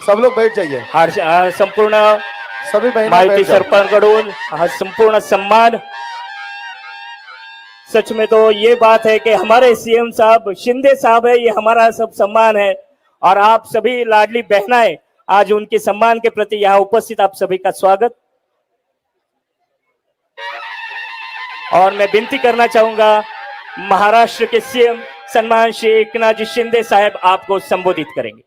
सब लोग बैठ जाइए। संपूर्ण सभी बहनों माहिती बैठ जाओ। सरपंचकडून हा संपूर्ण सम्मान। सच में तो ये बात है कि हमारे सीएम साहब शिंदे साहब है, ये हमारा सब सम्मान है। और आप सभी लाडली बहनाएं आज उनके सम्मान के प्रति यहाँ उपस्थित, आप सभी का स्वागत। और मैं विनती करना चाहूंगा महाराष्ट्र के सीएम सम्मान श्री एकनाथ जी शिंदे साहब आपको संबोधित करेंगे।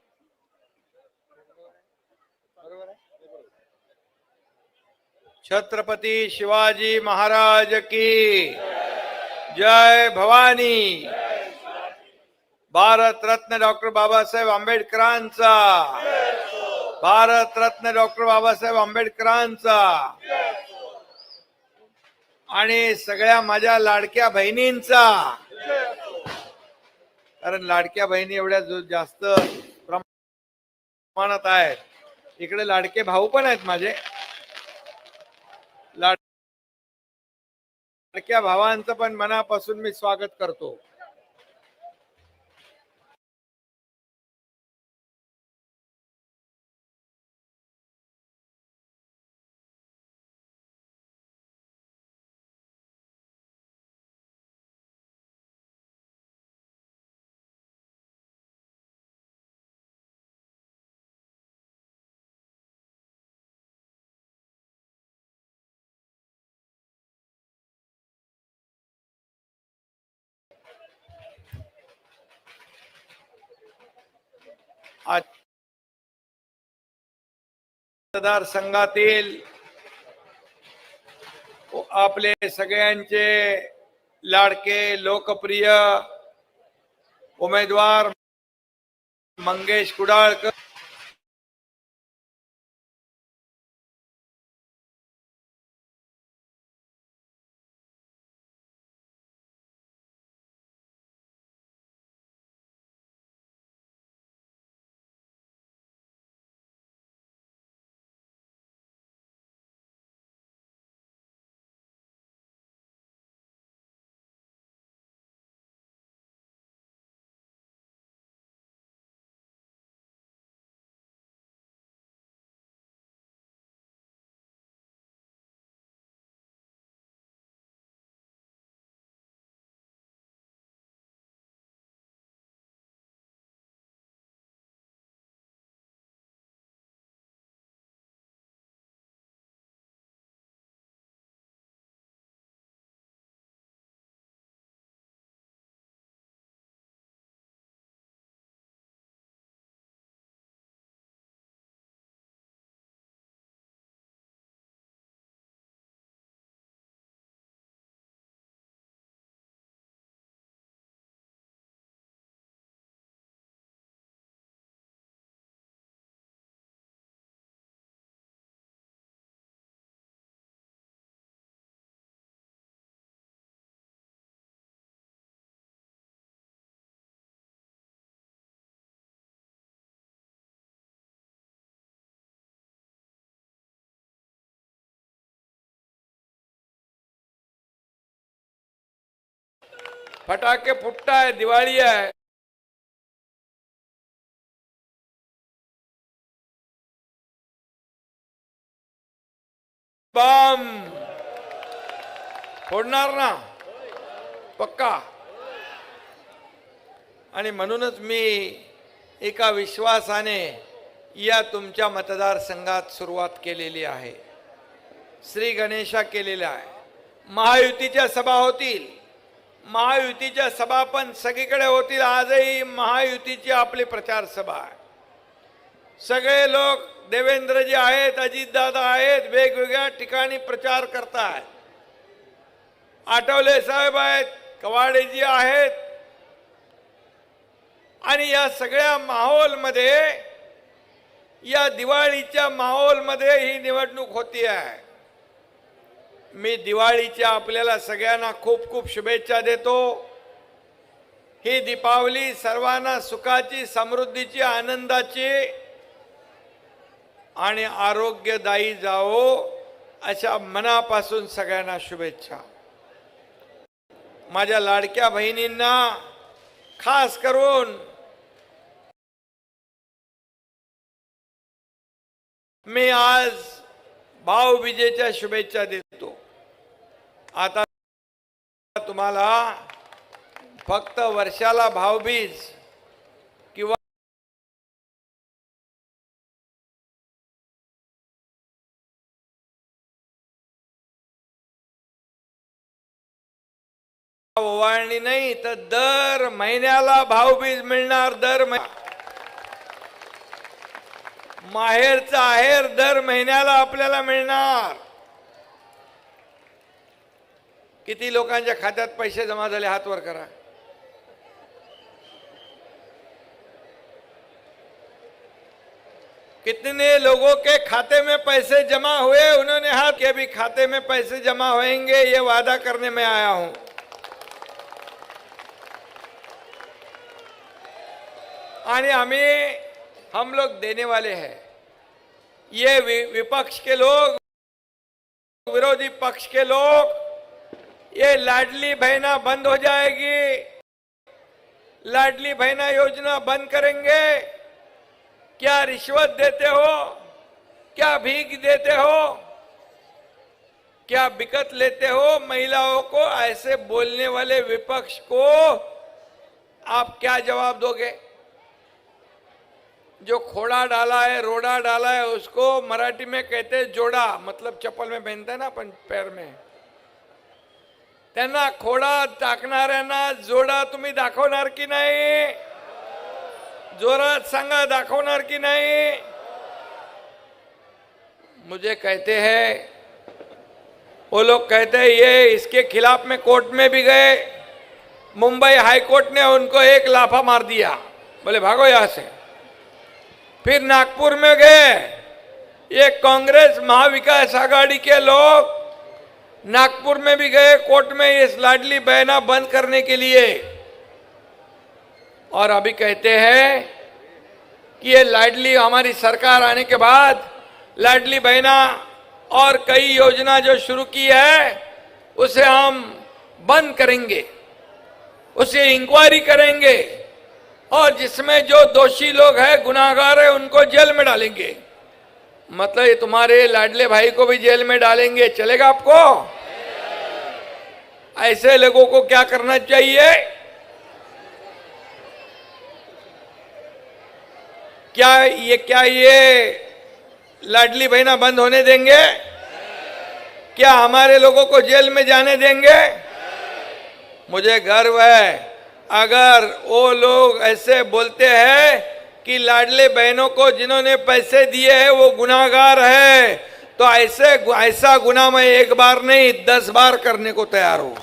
छत्रपति शिवाजी महाराज की जय भवानी। भारत रत्न डॉक्टर बाबासाहेब आंबेडकरांचा, भारत रत्न डॉक्टर बाबासाहेब आंबेडकरांचा आणि सगळ्या माझ्या लाडक्या बहिणींचा। कारण लाडक्या बहिणी एवढ्या जास्त प्रमाणात आहेत, इकडे लाडके भाऊ पण आहेत माझे। लाडक्या भावांचं पण मनापासून मी स्वागत करतो। मतदारसंघातील आपले सगळ्यांचे लाडके लोकप्रिय उमेदवार मंगेश कुडाळकर फटाके फुटताय, दिवाळी आहे। बम फोडणार ना पक्का। आणि म्हणूनच मी एका विश्वासाने या तुमच्या मतदारसंघात सुरुवात केलेली आहे। श्री गणेशा केलेला आहे। महायुतीच्या सभा होतील, महायुतीच्या सभा पण सगळीकडे होतील। आजही महायुतीची आपली प्रचार सभा आहे। सगळे लोक देवेंद्रजी आहेत, अजितदादा आहेत, वेगवेगळ्या ठिकाणी प्रचार करतात। आठवले साहेब आहेत, कवाडेजी आहेत। आणि या सगळ्या माहोलमध्ये, या दिवाळीच्या माहोलमध्ये ही निवडणूक होती आहे। मी दिवाळीच्या आपल्याला सगळ्यांना खूप खूप शुभेच्छा देतो। ही दीपावली सर्वांना सुखाची, समृद्धीची, आनंदाची आणि आरोग्यदायी जावो अशा मनापासून सगळ्यांना शुभेच्छा। माझ्या लाडक्या बहिणींना खास करून मी आज भाऊबीजेच्या शुभेच्छा देतो. आता तुम्हाला फक्त वर्षाला भाऊबीज किंवा ओवाळणी नाही तर दर महिन्याला भाऊबीज मिळणार. दर माहेरचा आहेर दर महिन्याला आपल्याला मिळणार. किती लोकांच्या खात्यात पैसे जमा झाले हात वर करा. कितने लोगों के खाते में पैसे जमा हुए, उन्होंने हाथ के भी खाते में पैसे जमा होंगे, ये वादा करने में आया हूं. आणि हम लोग देने वाले हैं. ये विपक्ष के लोग, विरोधी पक्ष के लोग, ये लाडली बहना बंद हो जाएगी, लाडली बहना योजना बंद करेंगे. क्या रिश्वत देते हो, क्या भीख देते हो, क्या बिकत लेते हो महिलाओं को? ऐसे बोलने वाले विपक्ष को आप क्या जवाब दोगे? जो खोड़ा डाला है, रोड़ा डाला है, उसको मराठी में कहते हैं जोड़ा, मतलब चप्पल में पहनते हैं ना अपन पैर में. त्यांना खोडा टाकणाऱ्यांना जोडा तुम्ही दाखवणार की नाही? जोरात सांगा, दाखवणार की नाही? मुझे कहते हैं, वो लोग कहते हैं ये इसके खिलाफ में कोर्ट में भी गए, मुंबई हाई कोर्ट ने उनको एक लाफा मार दिया, बोले भागो यहां से. फिर नागपुर में गए, ये कांग्रेस महाविकास आघाड़ी के लोग नागपुर में भी गए कोर्ट में इस लाडली बहना बंद करने के लिए. और अभी कहते हैं कि ये लाडली, हमारी सरकार आने के बाद लाडली बहना और कई योजना जो शुरू की है उसे हम बंद करेंगे, उसे इंक्वायरी करेंगे और जिसमें जो दोषी लोग हैं, गुनाहगार है, उनको जेल में डालेंगे. मतलब ये तुम्हारे लाडले भाई को भी जेल में डालेंगे. चलेगा आपको? ऐसे लोगों को क्या करना चाहिए? क्या ये लाडली बहना बंद होने देंगे? क्या हमारे लोगों को जेल में जाने देंगे? मुझे गर्व है अगर वो लोग ऐसे बोलते हैं कि लाडले बहनों को जिन्होंने पैसे दिए हैं वो गुनाहगार है, तो ऐसा गुनाह मैं एक बार नहीं 10 बार करने को तैयार हूं.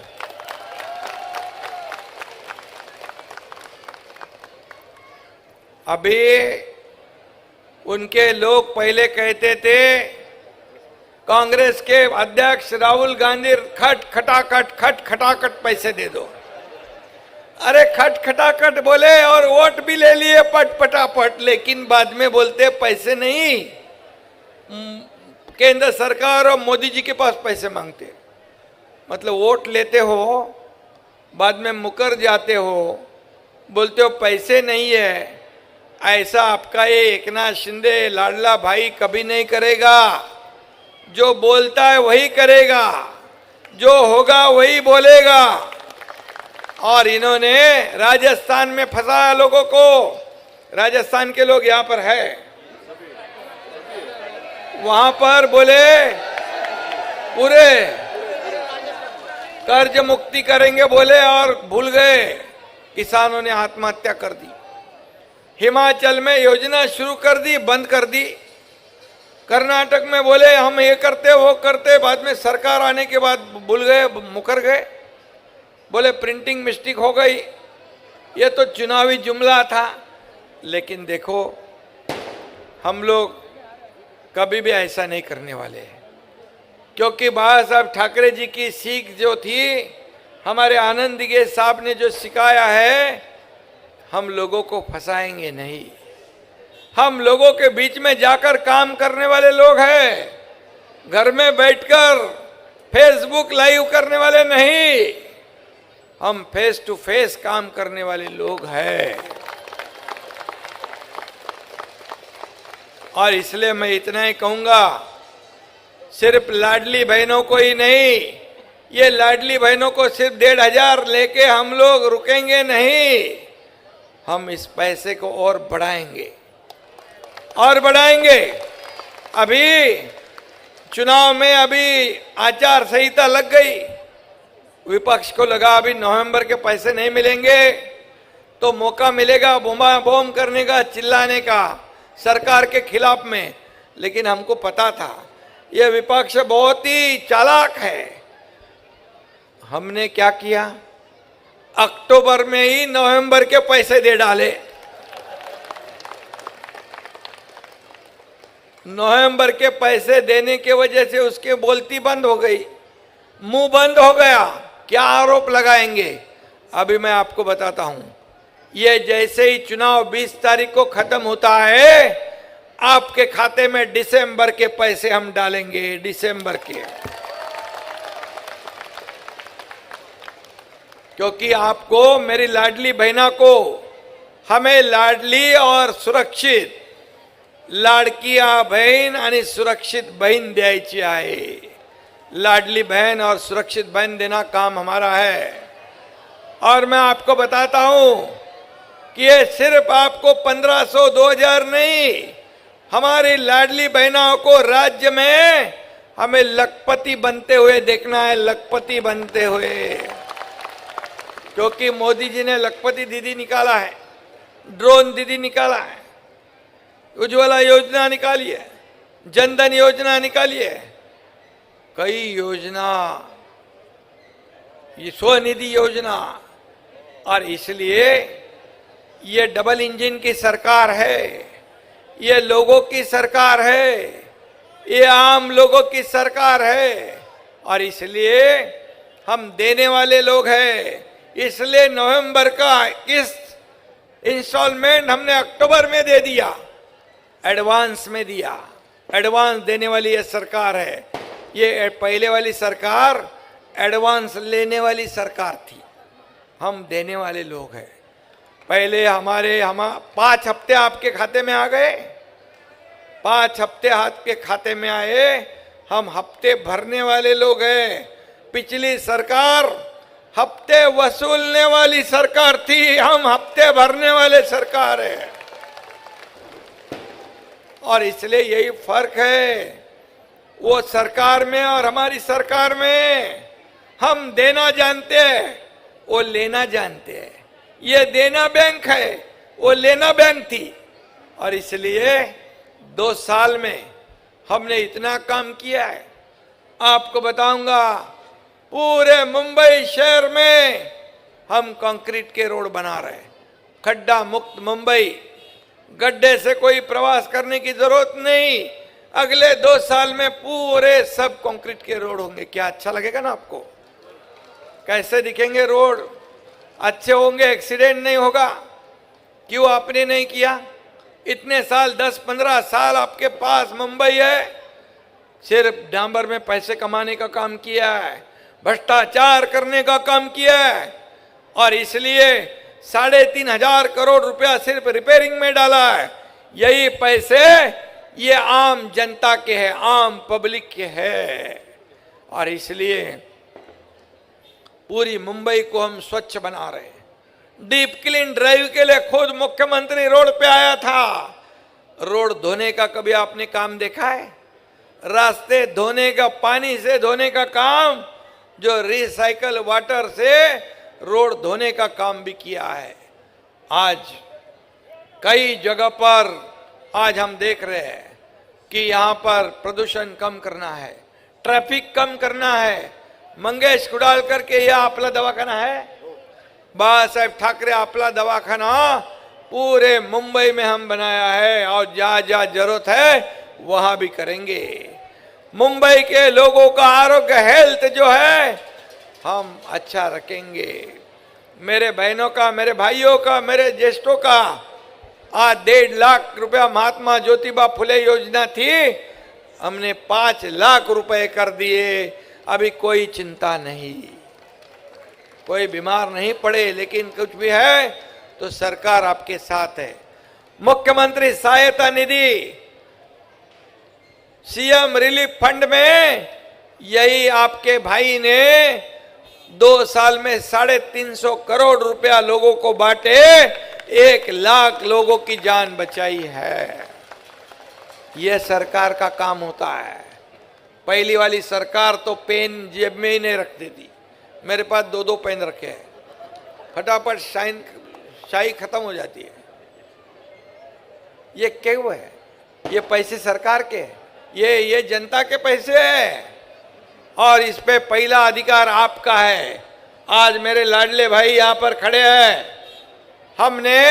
अभी उनके लोग पहले कहते थे, कांग्रेस के अध्यक्ष राहुल गांधी खटाखट पैसे दे दो. अरे खटाखट बोले और वोट भी ले लिए पटापट, लेकिन बाद में बोलते पैसे नहीं. केंद्र सरकार और मोदी जी के पास पैसे मांगते. मतलब वोट लेते हो, बाद में मुकर जाते हो, बोलते हो पैसे नहीं है. ऐसा आपका ये एकनाथ शिंदे लाडला भाई कभी नहीं करेगा. जो बोलता है वही करेगा, जो होगा वही बोलेगा. और इन्होंने राजस्थान में फंसाया लोगों को. राजस्थान के लोग यहां पर है, वहां पर बोले पूरे कर्ज मुक्ति करेंगे बोले और भूल गए. किसानों ने आत्महत्या कर दी. हिमाचल में योजना शुरू कर दी, बंद कर दी. कर्नाटक में बोले हम ये करते वो करते, बाद में सरकार आने के बाद भूल गए, मुकर गए. बोले प्रिंटिंग मिस्टेक हो गई. ये तो चुनावी जुमला था. लेकिन देखो, हम लोग कभी भी ऐसा नहीं करने वाले हैं, क्योंकि बाबा साहब ठाकरे जी की सीख जो थी, हमारे आनंद दिगे साहब ने जो सिखाया है, हम लोगों को फंसाएंगे नहीं. हम लोगों के बीच में जाकर काम करने वाले लोग हैं, घर में बैठकर फेसबुक लाइव करने वाले नहीं. हम फेस टू फेस काम करने वाले लोग हैं। और इसलिए मैं इतना ही कहूंगा, सिर्फ लाडली बहनों को ही नहीं, ये लाडली बहनों को सिर्फ 1,500 लेके हम लोग रुकेंगे नहीं, हम इस पैसे को और बढ़ाएंगे और बढ़ाएंगे। अभी चुनाव में अभी आचार संहिता लग गई, विपक्ष को लगा अभी नवंबर के पैसे नहीं मिलेंगे तो मौका मिलेगा बूमा बूम करने का, चिल्लाने का सरकार के खिलाफ में। लेकिन हमको पता था यह विपक्ष बहुत ही चालाक है। हमने क्या किया, अक्टूबर में ही नवंबर के पैसे दे डाले। नवंबर के पैसे देने के वजह से उसके बोलती बंद हो गई, मुंह बंद हो गया। क्या आरोप लगाएंगे? अभी मैं आपको बताता हूं, ये जैसे ही चुनाव 20 तारीख को खत्म होता है, आपके खाते में दिसंबर के पैसे हम डालेंगे, दिसंबर के। क्योंकि आपको, मेरी लाडली बहना को, हमें लाडली और सुरक्षित लाडकिया बहन आणि सुरक्षित बहन द्यायची आहे। लाडली बहन और सुरक्षित बहन देना काम हमारा है। और मैं आपको बताता हूं कि ये सिर्फ आपको 1500 2000 नहीं, हमारी लाडली बहनों को राज्य में हमें लखपति बनते हुए देखना है, लखपति बनते हुए। क्योंकि मोदी जी ने लखपति दीदी निकाला है, ड्रोन दीदी निकाला है, उज्ज्वला योजना निकाली है, जनधन योजना निकाली है, कई योजना, ये स्वनिधि योजना। और इसलिए ये डबल इंजन की सरकार है, ये लोगों की सरकार है, ये आम लोगों की सरकार है। और इसलिए हम देने वाले लोग हैं। इसलिए नवंबर का किस्त इंस्टॉलमेंट हमने अक्टूबर में दे दिया, एडवांस में दिया। एडवांस देने वाली ये सरकार है। ये पहले वाली सरकार एडवांस लेने वाली सरकार थी, हम देने वाले लोग हैं। पहले हम 5 हफ्ते आपके खाते में आ गए, 5 हफ्ते आपके खाते में आए, हम हफ्ते भरने वाले लोग हैं। पिछली सरकार हफ्ते वसूलने वाली सरकार थी, हम हफ्ते भरने वाले सरकार है। और इसलिए यही फर्क है वो सरकार में और हमारी सरकार में। हम देना जानते हैं, वो लेना जानते हैं। ये देना बैंक है, वो लेना बैंक थी। और इसलिए 2 साल में हमने इतना काम किया है। आपको बताऊंगा, पूरे मुंबई शहर में हम कंक्रीट के रोड बना रहे हैं, खड्डा मुक्त मुंबई, गड्ढे से कोई प्रवास करने की जरूरत नहीं। अगले 2 साल में पूरे सब कंक्रीट के रोड होंगे। क्या अच्छा लगेगा ना आपको? कैसे दिखेंगे रोड? अच्छे होंगे, एक्सीडेंट नहीं होगा। क्यों आपने नहीं किया? इतने साल, 10-15 साल आपके पास मुंबई है, सिर्फ डांबर में पैसे कमाने का काम किया है, भ्रष्टाचार करने का काम किया है। और इसलिए 3,500 करोड़ रुपया सिर्फ रिपेयरिंग में डाला है। यही पैसे ये आम जनता के हैं, आम पब्लिक के हैं। और इसलिए पूरी मुंबई को हम स्वच्छ बना रहे हैं। डीप क्लीन ड्राइव के लिए खुद मुख्यमंत्री रोड पे आया था। रोड धोने का कभी आपने काम देखा है? रास्ते धोने का, पानी से धोने का काम, जो रिसाइकल वाटर से रोड धोने का काम भी किया है। आज कई जगह पर आज हम देख रहे हैं कि यहाँ पर प्रदूषण कम करना है, ट्रैफिक कम करना है। मंगेश कुडालकर के यह आपला दवाखाना है, बाळासाहेब ठाकरे आपला दवाखाना पूरे मुंबई में हम बनाया है। और जहाँ जहाँ जरूरत है वहां भी करेंगे। मुंबई के लोगों का आरोग्य, हेल्थ जो है हम अच्छा रखेंगे। मेरे बहनों का, मेरे भाइयों का, मेरे ज्येष्ठों का आज 1.5 लाख रुपया महात्मा ज्योतिबा फुले योजना थी, हमने 5 लाख रुपए कर दिए। अभी कोई चिंता नहीं। कोई बीमार नहीं पड़े, लेकिन कुछ भी है तो सरकार आपके साथ है। मुख्यमंत्री सहायता निधि, सीएम रिलीफ फंड में यही आपके भाई ने 2 साल में 350 करोड़ रुपया लोगों को बांटे, 1 लाख लोगों की जान बचाई है। यह सरकार का काम होता है। पहली वाली सरकार तो पेन जेब में ही नहीं रख देती। मेरे पास 2-2 पेन रखे हैं, फटाफट शाही खत्म हो जाती है। ये क्यों है? ये पैसे सरकार के, ये जनता के पैसे हैं और इस पे पहला अधिकार आपका है। आज मेरे लाडले भाई यहाँ पर खड़े हैं। हमने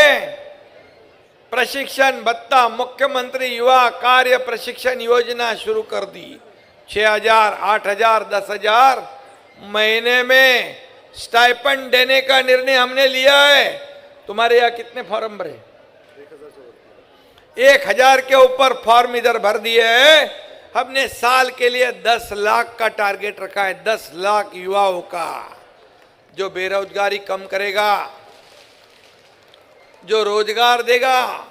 प्रशिक्षण भत्ता, मुख्यमंत्री युवा कार्य प्रशिक्षण योजना शुरू कर दी। 6,000, 8,000, 10,000 महीने में स्टाइपेंड देने का निर्णय हमने लिया है। तुम्हारे यहाँ कितने फॉर्म भरे? 1,000 के ऊपर फॉर्म इधर भर दिए हैं। हमने साल के लिए 10 लाख का टारगेट रखा है, 10 लाख युवाओं का, जो बेरोजगारी कम करेगा, जो रोजगार देगा,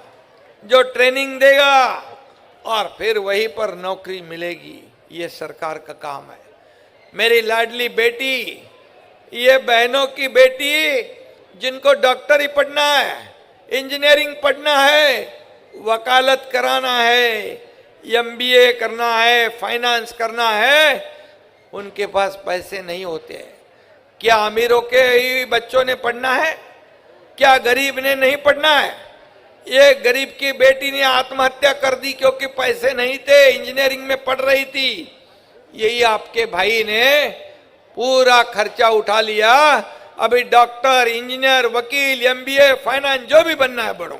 जो ट्रेनिंग देगा और फिर वहीं पर नौकरी मिलेगी। ये सरकार का काम है। मेरी लाडली बेटी, ये बहनों की बेटी जिनको डॉक्टरी पढ़ना है, इंजीनियरिंग पढ़ना है, वकालत कराना है, एमबीए करना है, फाइनेंस करना है, उनके पास पैसे नहीं होते हैं। क्या अमीरों के ही बच्चों ने पढ़ना है? क्या गरीब ने नहीं पढ़ना है? ये गरीब की बेटी ने आत्महत्या कर दी क्योंकि पैसे नहीं थे, इंजीनियरिंग में पढ़ रही थी। यही आपके भाई ने पूरा खर्चा उठा लिया। अभी डॉक्टर, इंजीनियर, वकील, एमबीए, फाइनेंस जो भी बनना है बढ़ो,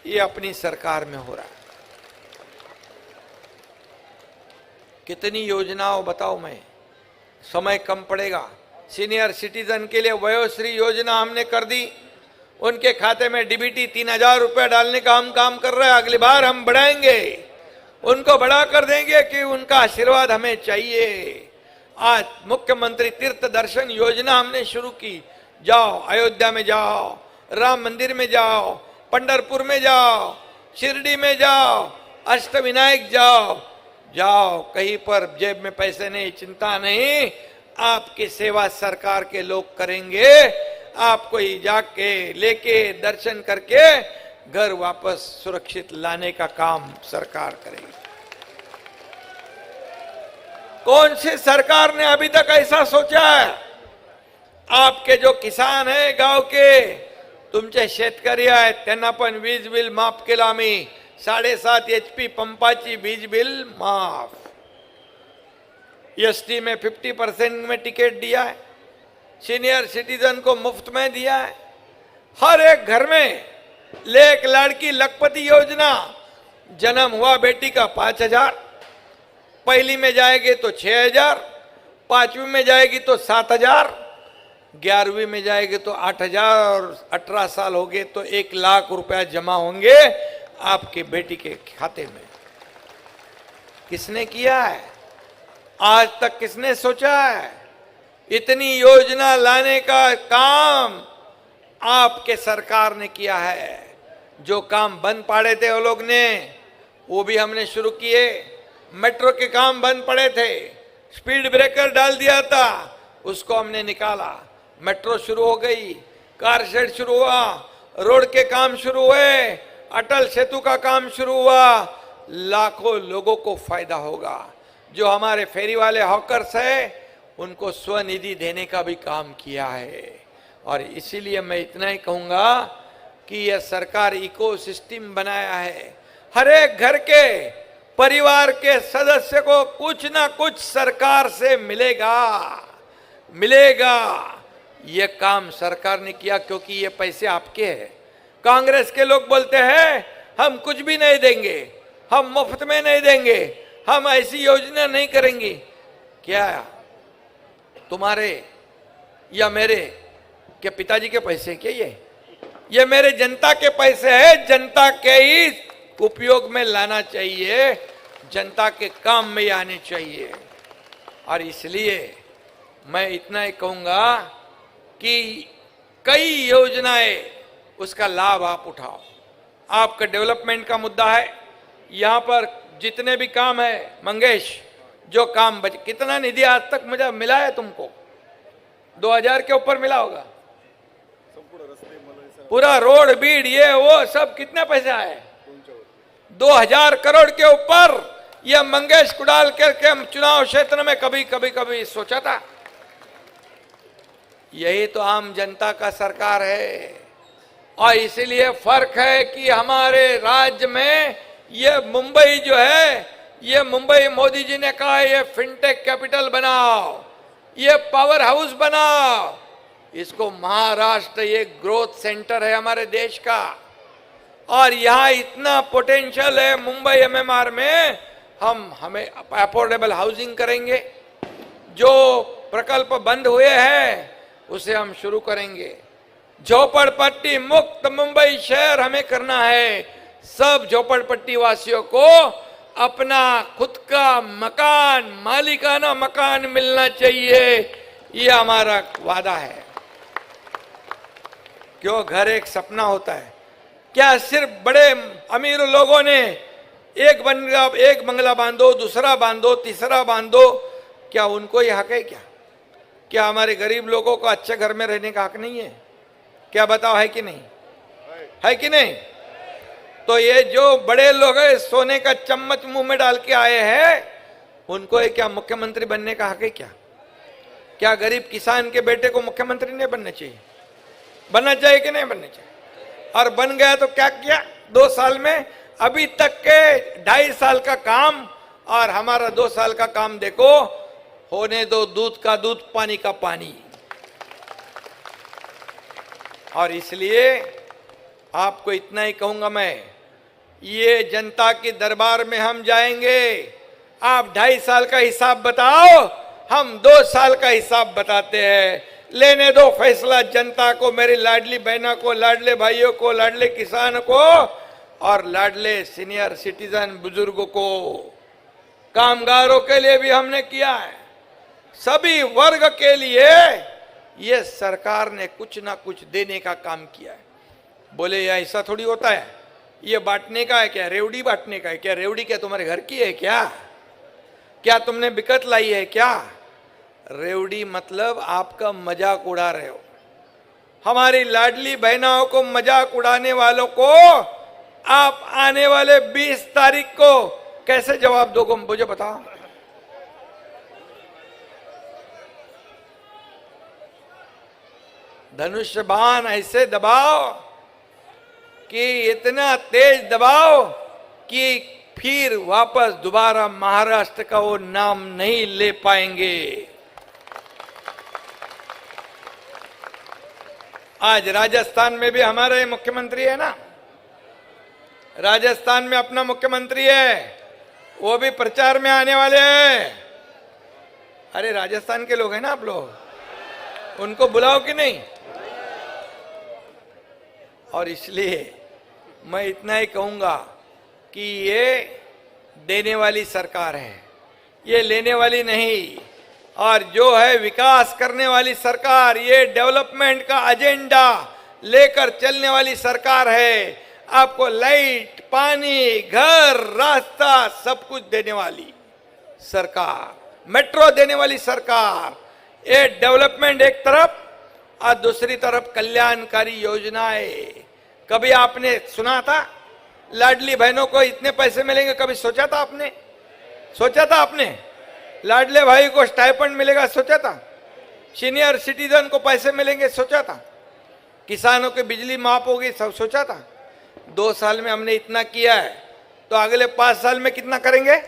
ये अपनी सरकार में हो रहा है। कितनी योजनाओं बताओ मैं, समय कम पड़ेगा। सीनियर सिटीजन के लिए वयोश्री योजना हमने कर दी। उनके खाते में डीबीटी 3,000 रुपया डालने का हम काम कर रहे हैं। अगली बार हम बढ़ाएंगे, उनको बढ़ा कर देंगे कि उनका आशीर्वाद हमें चाहिए। आज मुख्यमंत्री तीर्थ दर्शन योजना हमने शुरू की। जाओ अयोध्या में जाओ, राम मंदिर में जाओ, पंढरपुर में जाओ, शिरडी में जाओ, अष्टविनायक जाओ, जाओ कहीं पर जेब में पैसे नहीं, चिंता नहीं, आपकी सेवा सरकार के लोग करेंगे। आपको ही जाके लेके दर्शन करके घर वापस सुरक्षित लाने का काम सरकार करेगी। कौन सी सरकार ने अभी तक ऐसा सोचा है? आपके जो किसान है गांव के, तुमचे शेतकरी आहेत, त्यांना पण वीज बिल माफ केलं आम्ही। 7.5 HP पंपाची वीज बिल माफ। एसटी में 50% में टिकट दिया है। सीनियर सिटीजन को मुफ्त में दिया है। हर एक घर में एक लड़की लखपति योजना, जन्म हुआ बेटी का 5,000, पहली में जाएगी तो 6,000, 5वीं में जाएगी तो 7,000, 11वीं में जाएगी तो 8,000 और 18 साल हो गए तो 1 लाख रुपया जमा होंगे आपके बेटी के खाते में। किसने किया है? आज तक किसने सोचा है? इतनी योजना लाने का काम आपके सरकार ने किया है। जो काम बंद पड़े थे वो लोग ने, वो भी हमने शुरू किए। मेट्रो के काम बंद पड़े थे, स्पीड ब्रेकर डाल दिया था, उसको हमने निकाला। मेट्रो शुरू हो गई, कार शेड शुरू हुआ, रोड के काम शुरू हुए, अटल सेतु का काम शुरू हुआ। लाखों लोगों को फायदा होगा। जो हमारे फेरी वाले हॉकर्स है, उनको स्वनिधि देने का भी काम किया है। और इसीलिए मैं इतना ही कहूंगा कि यह सरकार इकोसिस्टम बनाया है। हर एक घर के परिवार के सदस्य को कुछ ना कुछ सरकार से मिलेगा। ये काम सरकार ने किया क्योंकि ये पैसे आपके हैं। कांग्रेस के लोग बोलते हैं हम कुछ भी नहीं देंगे, हम मुफ्त में नहीं देंगे, हम ऐसी योजना नहीं करेंगे। क्या तुम्हारे या मेरे, क्या पिताजी के पैसे क्या ये मेरे जनता के पैसे हैं। जनता के ही उपयोग में लाना चाहिए, जनता के काम में आने चाहिए। और इसलिए मैं इतना ही कहूंगा कि कई योजनाएं, उसका लाभ आप उठाओ। आपका डेवलपमेंट का मुद्दा है, यहाँ पर जितने भी काम है मंगेश, जो काम बच, कितना निधि आज तक मुझे मिला है तुमको? 2000 के ऊपर मिला होगा। पूरा रोड बीड ये वो सब कितने पैसे आए? 2000 करोड़ के ऊपर। यह मंगेश कुडाल के चुनाव क्षेत्र में कभी सोचा था? यही तो आम जनता का सरकार है। और इसीलिए फर्क है कि हमारे राज्य में ये मुंबई जो है, ये मुंबई मोदी जी ने कहा ये फिनटेक कैपिटल बनाओ, ये पावर हाउस बनाओ, इसको महाराष्ट्र ये ग्रोथ सेंटर है हमारे देश का। और यहाँ इतना पोटेंशियल है मुंबई एमएमआर में, हमें अफोर्डेबल हाउसिंग करेंगे। जो प्रकल्प बंद हुए हैं उसे हम शुरू करेंगे। झोपड़पट्टी मुक्त मुंबई शहर हमें करना है। सब झोपड़पट्टी वासियों को अपना खुद का मकान, मालिकाना मकान मिलना चाहिए, ये हमारा वादा है। क्यों? घर एक सपना होता है। क्या सिर्फ बड़े अमीर लोगों ने एक बंगला बांधो, दूसरा बांधो, तीसरा बांधो, क्या उनको ये हक है? क्या हमारे गरीब लोगों को अच्छे घर में रहने का हक नहीं है? क्या बताओ, है कि नहीं? है कि नहीं? तो ये जो बड़े लोग हैं, सोने का चम्मच मुंह में डाल के आए हैं, उनको ये क्या मुख्यमंत्री बनने का हक है? क्या गरीब किसान के बेटे को मुख्यमंत्री नहीं बनना चाहिए? बनना चाहिए कि नहीं बनना चाहिए? और बन गया तो क्या किया 2 साल में? अभी तक के 2.5 साल का काम और हमारा 2 साल का काम देखो। होने दो दूध का दूध, पानी का पानी। और इसलिए आपको इतना ही कहूंगा मैं, ये जनता के दरबार में हम जाएंगे। आप 2.5 साल का हिसाब बताओ, हम 2 साल का हिसाब बताते हैं। लेने दो फैसला जनता को, मेरी लाडली बहना को, लाडले भाइयों को, लाडले किसान को और लाडले सीनियर सिटीजन बुजुर्गों को। कामगारों के लिए भी हमने किया है। सभी वर्ग के लिए ये सरकार ने कुछ ना कुछ देने का काम किया है। बोले ये ऐसा थोड़ी होता है, ये बांटने का है क्या? रेवड़ी बांटने का है क्या? रेवड़ी क्या तुम्हारे घर की है क्या? क्या तुमने बिकट लाई है क्या? रेवड़ी मतलब आपका मजाक उड़ा रहे हो। हमारी लाडली बहनाओं को मजाक उड़ाने वालों को आप आने वाले 20 तारीख को कैसे जवाब दोगे? मुझे बताओ। धनुष बाण ऐसे दबाओ कि इतना तेज दबाओ कि फिर वापस दोबारा महाराष्ट्र का वो नाम नहीं ले पाएंगे। आज राजस्थान में भी हमारे मुख्यमंत्री है ना, राजस्थान में अपना मुख्यमंत्री है, वो भी प्रचार में आने वाले हैं। अरे राजस्थान के लोग हैं ना आप लोग, उनको बुलाओ कि नहीं? और इसलिए मैं इतना ही कहूंगा कि ये देने वाली सरकार है, ये लेने वाली नहीं। और जो है विकास करने वाली सरकार, ये डेवलपमेंट का एजेंडा लेकर चलने वाली सरकार है। आपको लाइट, पानी, घर, रास्ता सब कुछ देने वाली सरकार, मेट्रो देने वाली सरकार। ये डेवलपमेंट एक तरफ और दूसरी तरफ कल्याणकारी योजनाएं। कभी आपने सुना था लाडली बहनों को इतने पैसे मिलेंगे? कभी सोचा था आपने? सोचा था आपने? लाडले भाई को स्टाइपेंड मिलेगा? सोचा था? सीनियर सिटीजन को पैसे मिलेंगे? सोचा था? किसानों की बिजली माफ होगी? सब सोचा था? 2 साल में हमने इतना किया है, तो अगले 5 साल में कितना करेंगे?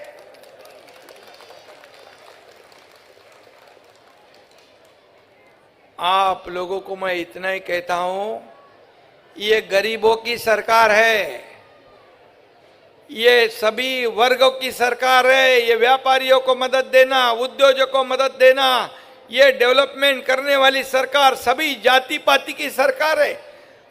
आप लोगों को मैं इतना ही कहता हूं, ये गरीबों की सरकार है, ये सभी वर्गों की सरकार है। ये व्यापारियों को मदद देना, उद्योगों को मदद देना, ये डेवलपमेंट करने वाली सरकार सभी जाति पाति की सरकार है।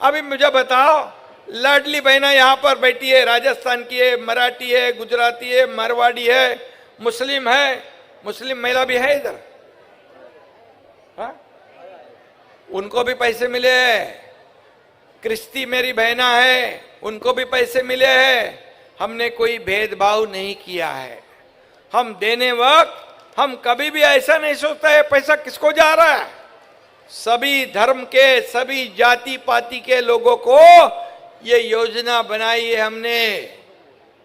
अभी मुझे बताओ, लाडली बहना यहाँ पर बैठी है, राजस्थान की है, मराठी है, गुजराती है, मारवाड़ी है, मुस्लिम है, मुस्लिम महिला भी है इधर। हाँ? उनको भी पैसे मिले हैं। क्रिस्ती मेरी बहना है, उनको भी पैसे मिले हैं। हमने कोई भेदभाव नहीं किया है। हम देने वक्त हम कभी भी ऐसा नहीं सोचता है पैसा किसको जा रहा है। सभी धर्म के, सभी जाति पाति के लोगों को ये योजना बनाई है हमने।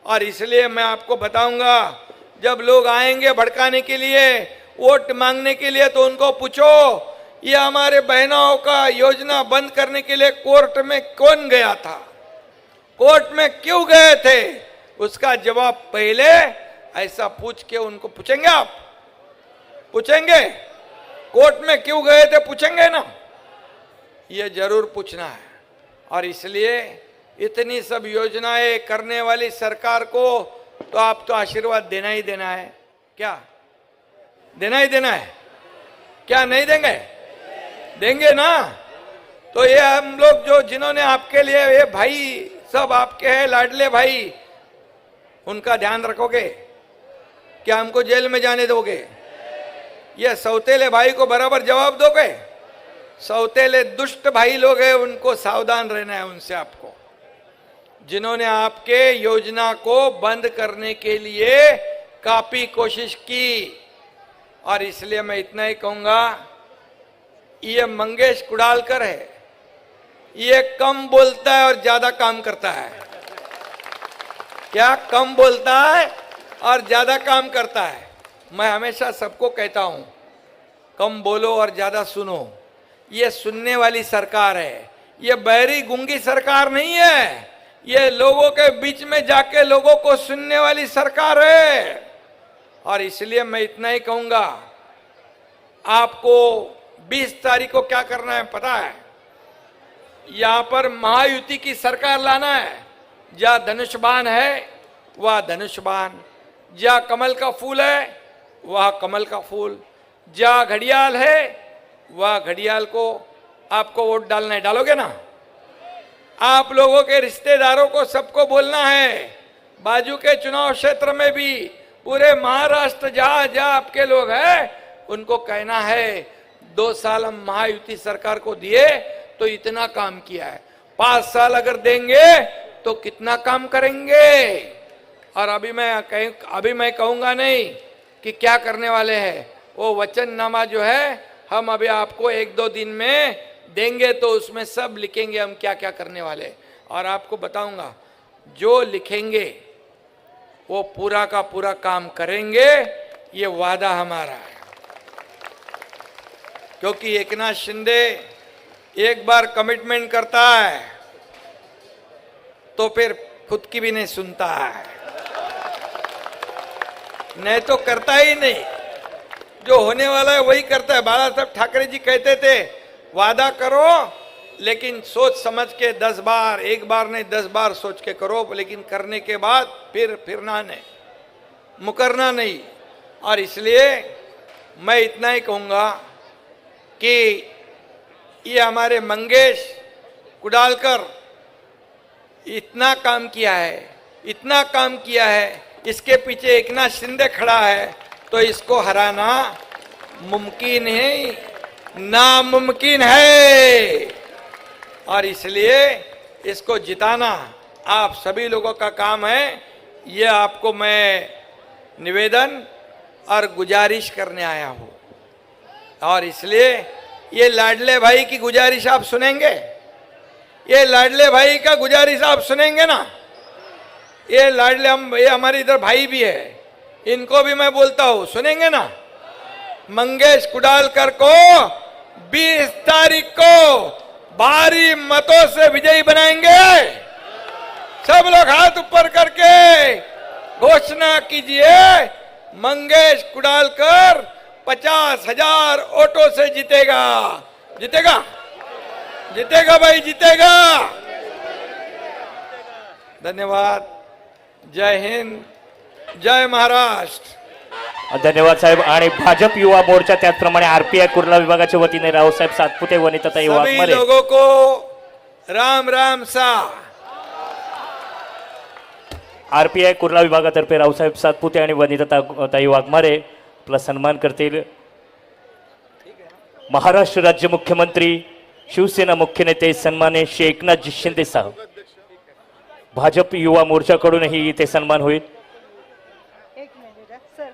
और इसलिए मैं आपको बताऊंगा, जब लोग आएंगे भड़काने के लिए, वोट मांगने के लिए, तो उनको पूछो ये हमारे बहनों का योजना बंद करने के लिए कोर्ट में कौन गया था, कोर्ट में क्यों गए थे, उसका जवाब पहले ऐसा पूछ के उनको पूछेंगे। आप पूछेंगे कोर्ट में क्यों गए थे, पूछेंगे ना, ये जरूर पूछना है। और इसलिए इतनी सब योजनाएं करने वाली सरकार को तो आप तो आशीर्वाद देना ही देना है। क्या देना ही देना है? क्या नहीं देंगे? देंगे ना। तो ये हम लोग जो जिन्होंने आपके लिए, ये भाई सब आपके हैं, लाडले भाई, उनका ध्यान रखोगे? क्या हमको जेल में जाने दोगे? ये सौतेले भाई को बराबर जवाब दोगे? सौतेले दुष्ट भाई लोग हैं, उनको सावधान रहना है उनसे आपको, जिन्होंने आपके योजना को बंद करने के लिए काफी कोशिश की। और इसलिए मैं इतना ही कहूंगा, ये मंगेश कुडालकर है, ये कम बोलता है और ज्यादा काम करता है। क्या? कम बोलता है और ज्यादा काम करता है। मैं हमेशा सबको कहता हूं, कम बोलो और ज्यादा सुनो। ये सुनने वाली सरकार है, ये बहरी गूंगी सरकार नहीं है। ये लोगों के बीच में जाके लोगों को सुनने वाली सरकार है। और इसलिए मैं इतना ही कहूंगा, आपको 20 तारीख को क्या करना है पता है? यहां पर महायुति की सरकार लाना है। जहां धनुष बाण है वह धनुष बाण, जहां कमल का फूल है वह कमल का फूल, जहां घड़ियाल है वह घड़ियाल को आपको वोट डालना है। डालोगे ना? आप लोगों के रिश्तेदारों को सबको बोलना है, बाजू के चुनाव क्षेत्र में भी, पूरे महाराष्ट्र जहां जहां आपके लोग हैं, उनको कहना है 2 साल हम महायुति सरकार को दिए तो इतना काम किया है, 5 साल अगर देंगे तो कितना काम करेंगे। और अभी मैं कहूंगा नहीं कि क्या करने वाले हैं। वो वचननामा जो है हम अभी आपको 1-2 दिन में देंगे, तो उसमें सब लिखेंगे हम क्या क्या करने वाले। और आपको बताऊंगा, जो लिखेंगे वो पूरा का पूरा काम करेंगे, ये वादा हमारा है। क्योंकि एकनाथ शिंदे एक बार कमिटमेंट करता है तो फिर खुद की भी नहीं सुनता है, नहीं तो करता ही नहीं। जो होने वाला है वही करता है। बाला साहब ठाकरे जी कहते थे, वादा करो लेकिन सोच समझ के 10 बार, एक बार नहीं 10 बार सोच के करो, लेकिन करने के बाद फिरना नहीं, मुकरना नहीं। और इसलिए मैं इतना ही कहूंगा कि ये हमारे मंगेश कुडालकर इतना काम किया है, इतना काम किया है, इसके पीछे एकनाथ शिंदे खड़ा है, तो इसको हराना मुमकिन है, नामुमकिन है। और इसलिए इसको जिताना आप सभी लोगों का काम है। ये आपको मैं निवेदन और गुजारिश करने आया हूं। और इसलिए ये लाडले भाई की गुजारिश आप सुनेंगे? ये लाडले भाई का गुजारिश आप सुनेंगे ना? ये लाडले ये हमारे इधर भाई भी है, इनको भी मैं बोलता हूं, सुनेंगे ना? मंगेश कुडालकर को 20 तारीख को भारी मतों से विजयी बनाएंगे। सब लोग हाथ ऊपर करके घोषणा कीजिए, मंगेश कुडालकर 50,000 वोटों से जीतेगा। जीतेगा? जीतेगा भाई, जीतेगा। धन्यवाद। जय हिंद, जय महाराष्ट्र। धन्यवाद साहेब। आणि भाजप युवा मोर्चा त्याचप्रमाणे आरपीआय कुर्ला विभागाच्या वतीने रावसाहेब सातपुते, वनिताताई सभी वाघमारे, लोगों को राम राम सा। आरपीआय कुर्ला विभागातर्फे रावसाहेब सातपुते आणि वनिताताई वाघमारे आपला सन्मान करतील। महाराष्ट्र राज्य मुख्यमंत्री शिवसेना मुख्य नेते सन्मान्य श्री एकनाथजी शिंदे साहेब, भाजप युवा मोर्चाकडूनही इथे सन्मान होईल. एक मिनिट सर.